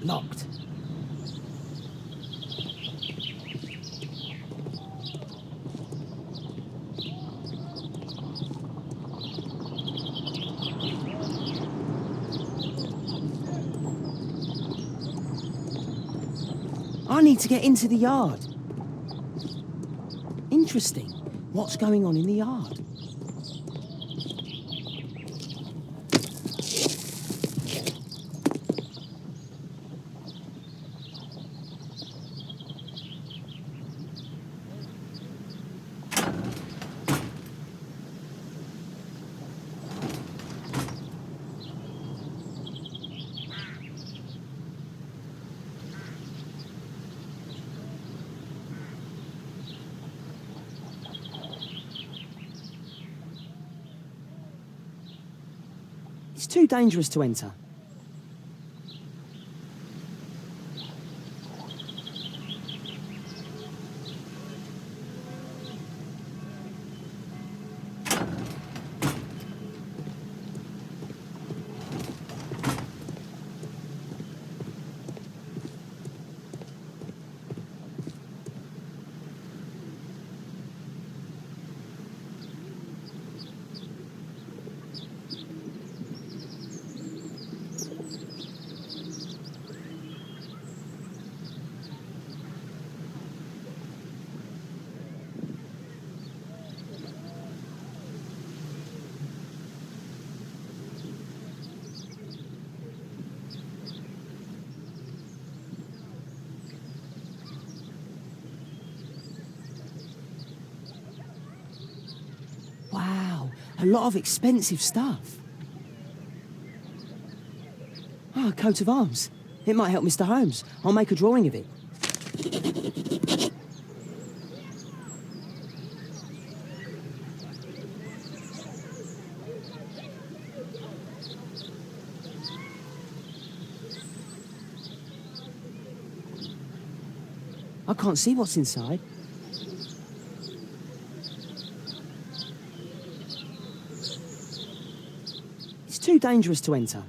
Locked. I need to get into the yard. Interesting. What's going on in the yard? It's too dangerous to enter. Wow, a lot of expensive stuff. Ah, a coat of arms. It might help Mr. Holmes. I'll make a drawing of it. I can't see what's inside. It's too dangerous to enter.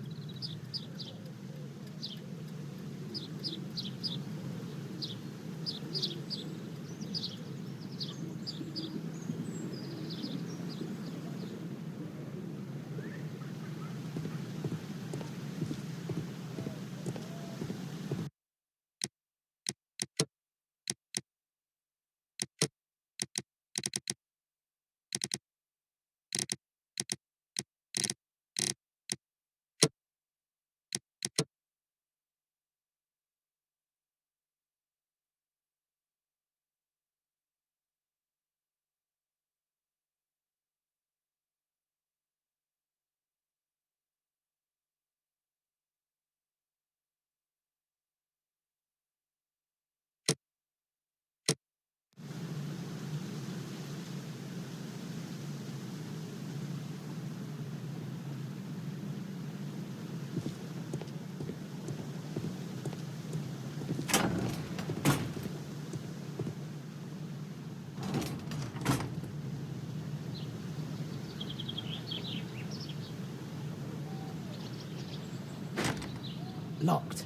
Locked.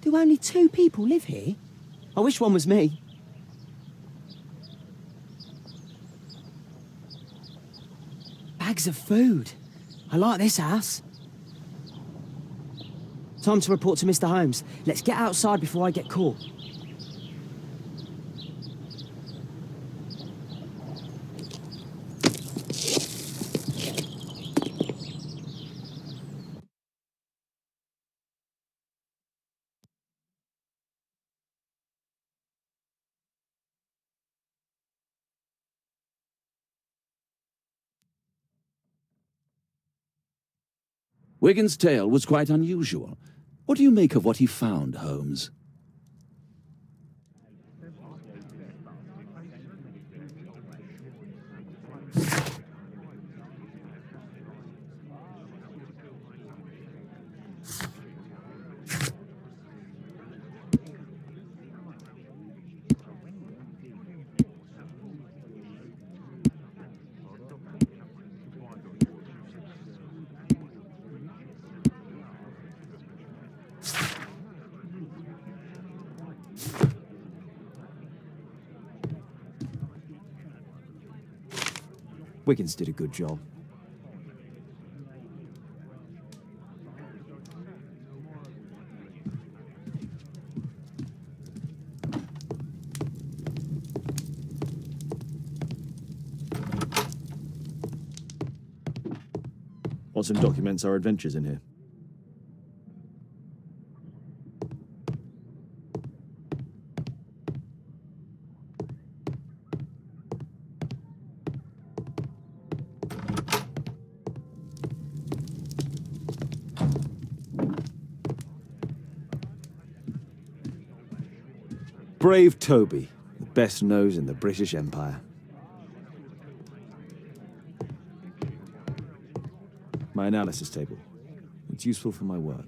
Do only 2 people live here? I wish one was me. Bags of food. I like this house. Time to report to Mr. Holmes. Let's get outside before I get caught. Wigan's tale was quite unusual. What do you make of what he found, Holmes? Wiggins did a good job. Watson documents our adventures in here. Brave Toby, the best nose in the British Empire. My analysis table. It's useful for my work.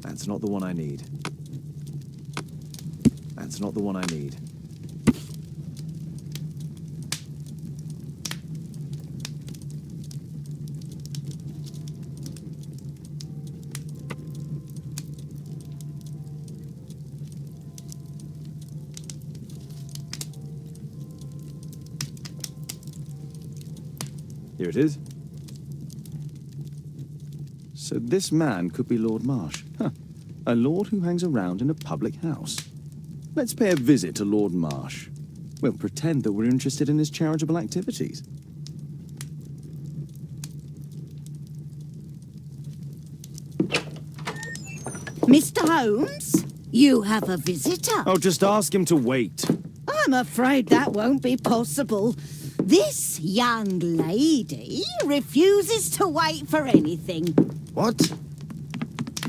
That's not the one I need. That's not the one I need. Here it is. So this man could be Lord Marsh. Huh. A lord who hangs around in a public house. Let's pay a visit to Lord Marsh. We'll pretend that we're interested in his charitable activities. Mr. Holmes, you have a visitor. Oh, just ask him to wait. I'm afraid that won't be possible. This young lady refuses to wait for anything. What?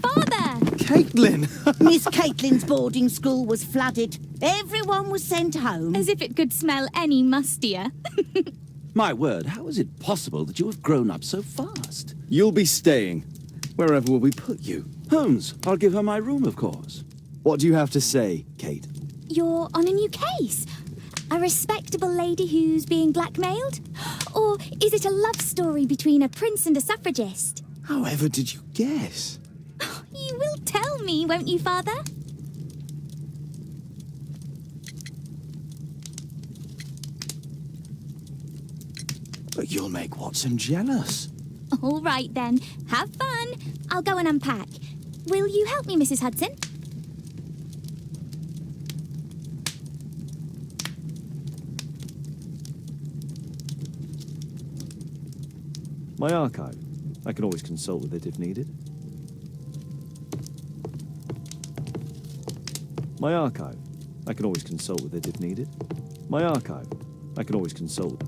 Father! Caitlin! Miss Caitlin's boarding school was flooded. Everyone was sent home. As if it could smell any mustier. My word, how is it possible that you have grown up so fast? You'll be staying. Wherever will we put you? Holmes, I'll give her my room, of course. What do you have to say, Kate? You're on a new case. A respectable lady who's being blackmailed? Or is it a love story between a prince and a suffragist? However did you guess? You will tell me, won't you, Father? But you'll make Watson jealous. All right, then. Have fun. I'll go and unpack. Will you help me, Mrs. Hudson? My archive. I can always consult with it if needed. My archive. I can always consult with it if needed. My archive. I can always consult.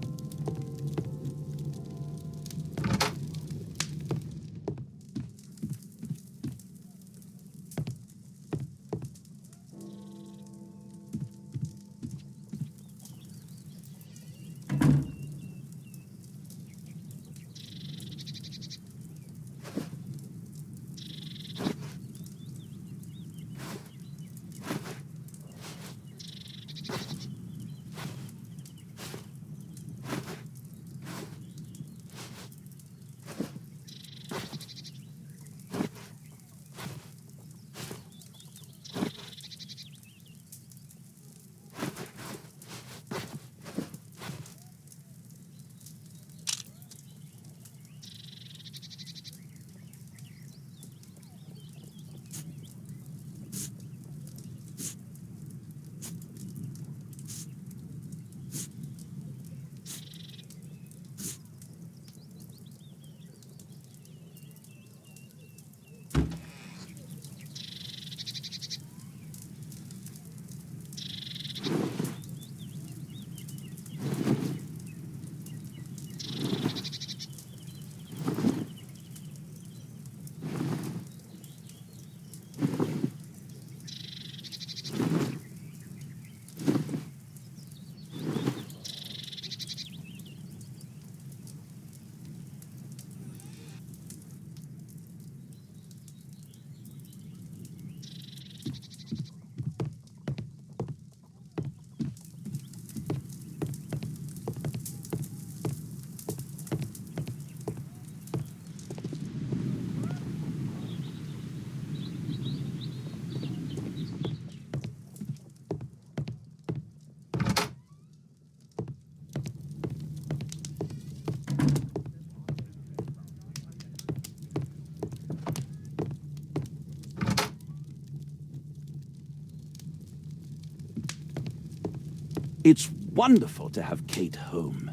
It's wonderful to have Kate home.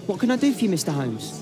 What can I do for you, Mr. Holmes?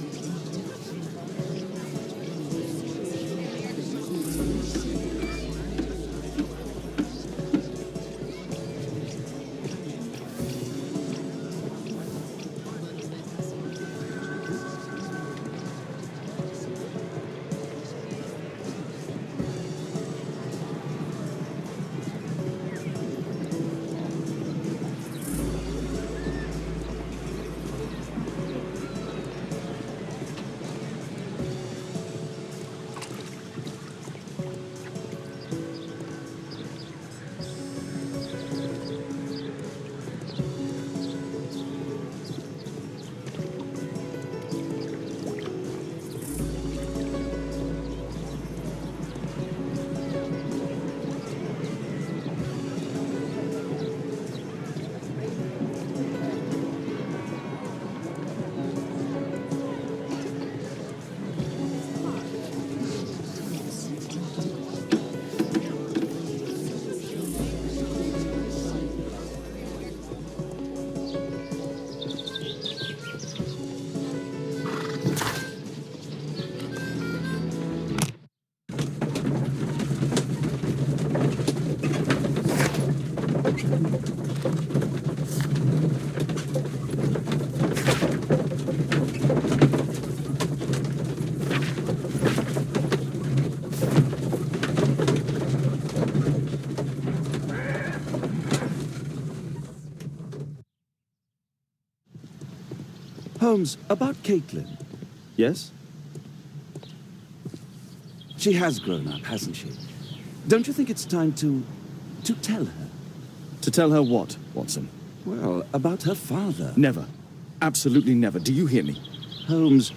Holmes, about Caitlin. Yes? She has grown up, hasn't she? Don't you think it's time to tell her? To tell her what, Watson? Well, about her father. Never. Absolutely never. Do you hear me? Holmes,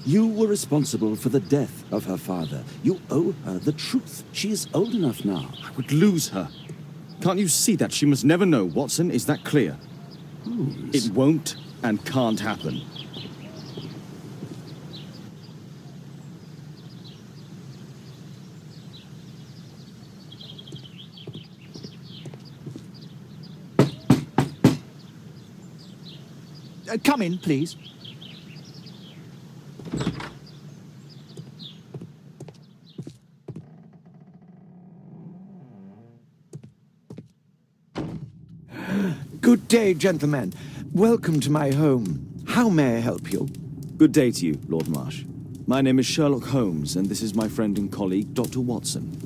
you were responsible for the death of her father. You owe her the truth. She is old enough now. I would lose her. Can't you see that? She must never know, Watson. Is that clear? Holmes. It won't and can't happen. Come in, please. Good day, gentlemen. Welcome to my home. How may I help you? Good day to you, Lord Marsh. My name is Sherlock Holmes, and this is my friend and colleague, Dr. Watson.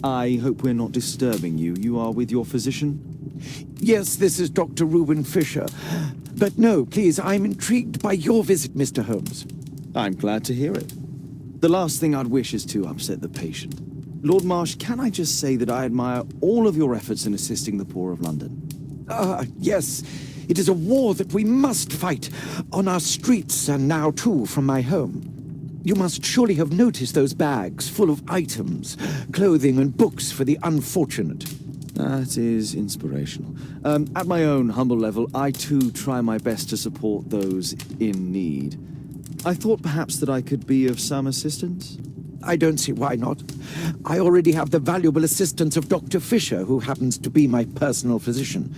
I hope we're not disturbing you. You are with your physician? Yes, this is Dr. Reuben Fisher. But no, please, I'm intrigued by your visit, Mr. Holmes. I'm glad to hear it. The last thing I'd wish is to upset the patient. Lord Marsh, can I just say that I admire all of your efforts in assisting the poor of London? Yes. It is a war that we must fight, on our streets and now too from my home. You must surely have noticed those bags full of items, clothing and books for the unfortunate. That is inspirational. At my own humble level, I too try my best to support those in need. I thought perhaps that I could be of some assistance. I don't see why not. I already have the valuable assistance of Dr. Fisher, who happens to be my personal physician.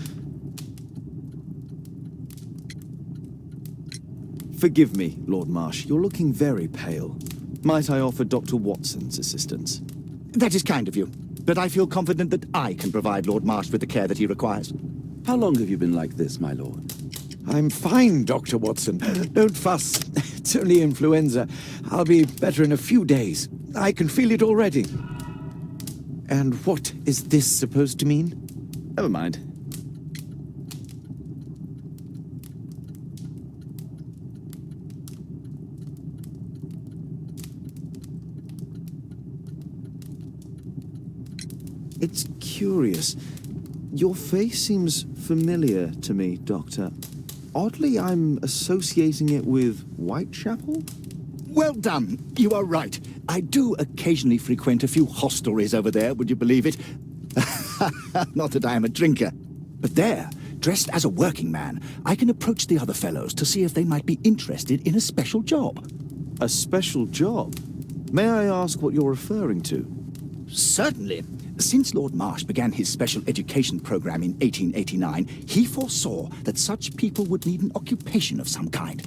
Forgive me, Lord Marsh. You're looking very pale. Might I offer Dr. Watson's assistance? That is kind of you, but I feel confident that I can provide Lord Marsh with the care that he requires. How long have you been like this, my lord? I'm fine, Dr. Watson. Don't fuss. It's only influenza. I'll be better in a few days. I can feel it already. And what is this supposed to mean? Never mind. It's curious. Your face seems familiar to me, Doctor. Oddly, I'm associating it with Whitechapel? Well done. You are right. I do occasionally frequent a few hostelries over there, would you believe it? Not that I am a drinker. But there, dressed as a working man, I can approach the other fellows to see if they might be interested in a special job. A special job? May I ask what you're referring to? Certainly. Since Lord Marsh began his special education program in 1889, he foresaw that such people would need an occupation of some kind.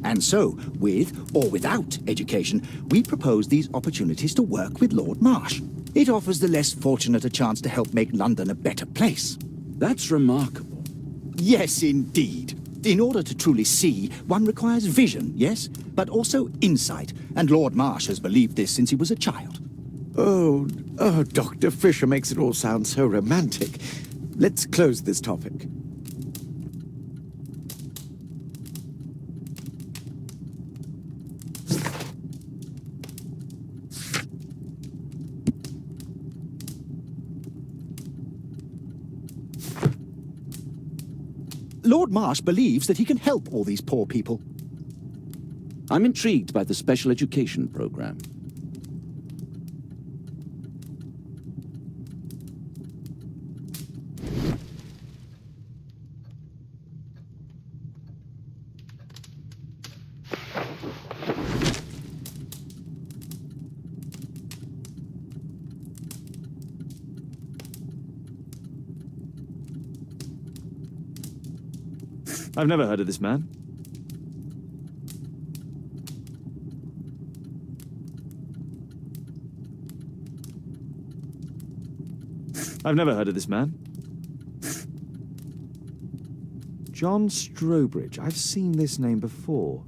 And so, with or without education, we propose these opportunities to work with Lord Marsh. It offers the less fortunate a chance to help make London a better place. That's remarkable. Yes, indeed. In order to truly see, one requires vision, yes, but also insight. And Lord Marsh has believed this since he was a child. Oh, Dr. Fisher makes it all sound so romantic. Let's close this topic. Lord Marsh believes that he can help all these poor people. I'm intrigued by the special education program. I've never heard of this man. I've never heard of this man. John Strobridge. I've seen this name before.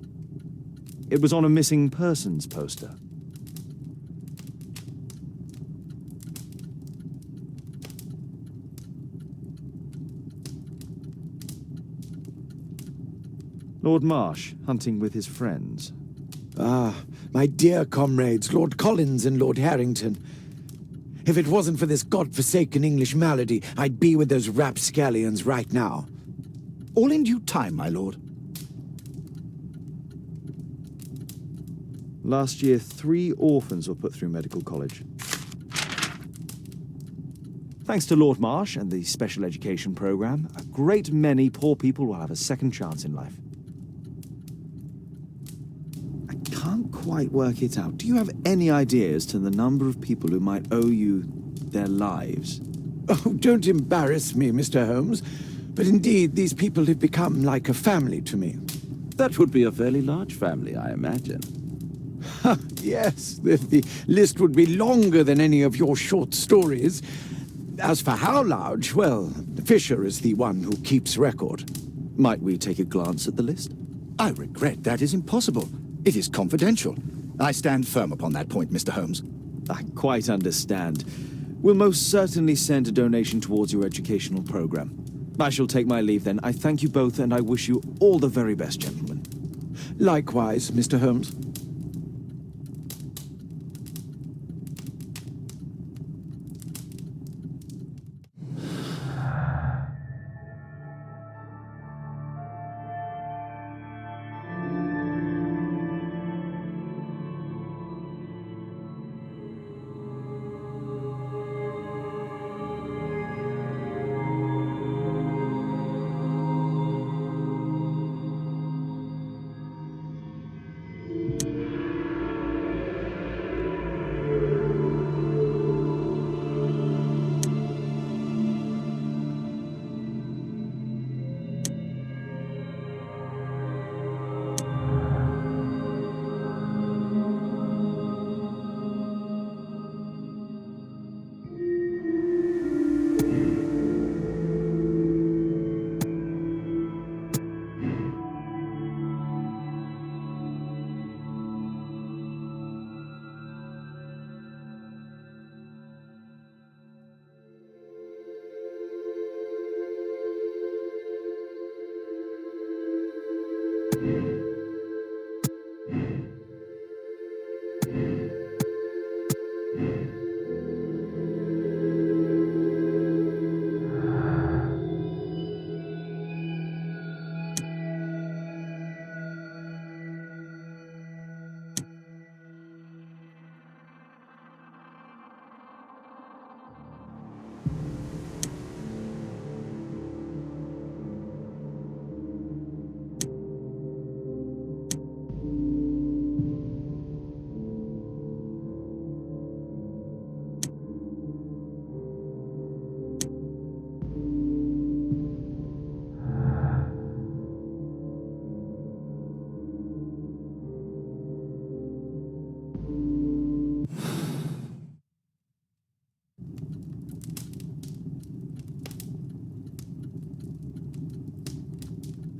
It was on a missing persons poster. Lord Marsh, hunting with his friends. Ah, my dear comrades, Lord Collins and Lord Harrington. If it wasn't for this godforsaken English malady, I'd be with those rapscallions right now. All in due time, my lord. Last year, 3 orphans were put through medical college. Thanks to Lord Marsh and the special education program, a great many poor people will have a second chance in life. I can't quite work it out. Do you have any idea as to the number of people who might owe you their lives? Oh, don't embarrass me, Mr. Holmes. But indeed, these people have become like a family to me. That would be a fairly large family, I imagine. Yes, the list would be longer than any of your short stories. As for how large, well, Fisher is the one who keeps record. Might we take a glance at the list? I regret that is impossible. It is confidential. I stand firm upon that point, Mr. Holmes. I quite understand. We'll most certainly send a donation towards your educational program. I shall take my leave then. I thank you both, and I wish you all the very best, gentlemen. Likewise, Mr. Holmes.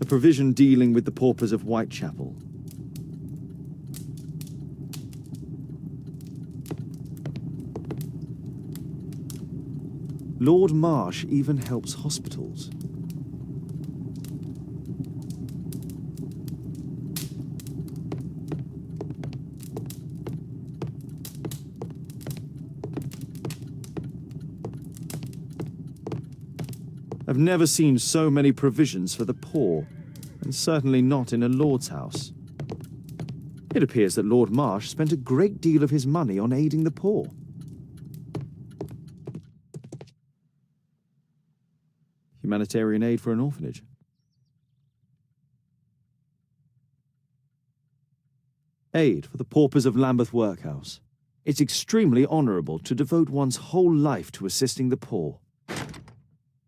A provision dealing with the paupers of Whitechapel. Lord Marsh even helps hospitals. I've never seen so many provisions for the poor, and certainly not in a lord's house. It appears that Lord Marsh spent a great deal of his money on aiding the poor. Humanitarian aid for an orphanage. Aid for the paupers of Lambeth Workhouse. It's extremely honourable to devote one's whole life to assisting the poor.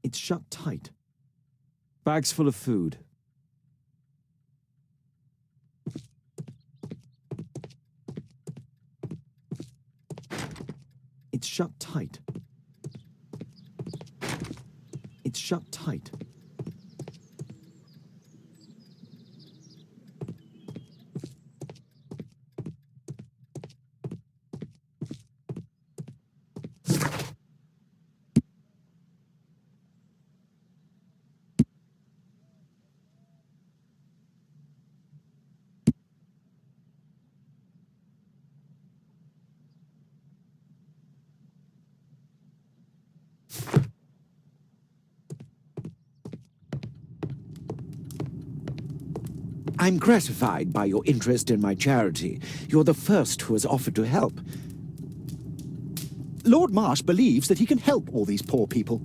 It's shut tight. Bags full of food. It's shut tight. It's shut tight. I'm gratified by your interest in my charity. You're the first who has offered to help. Lord Marsh believes that he can help all these poor people.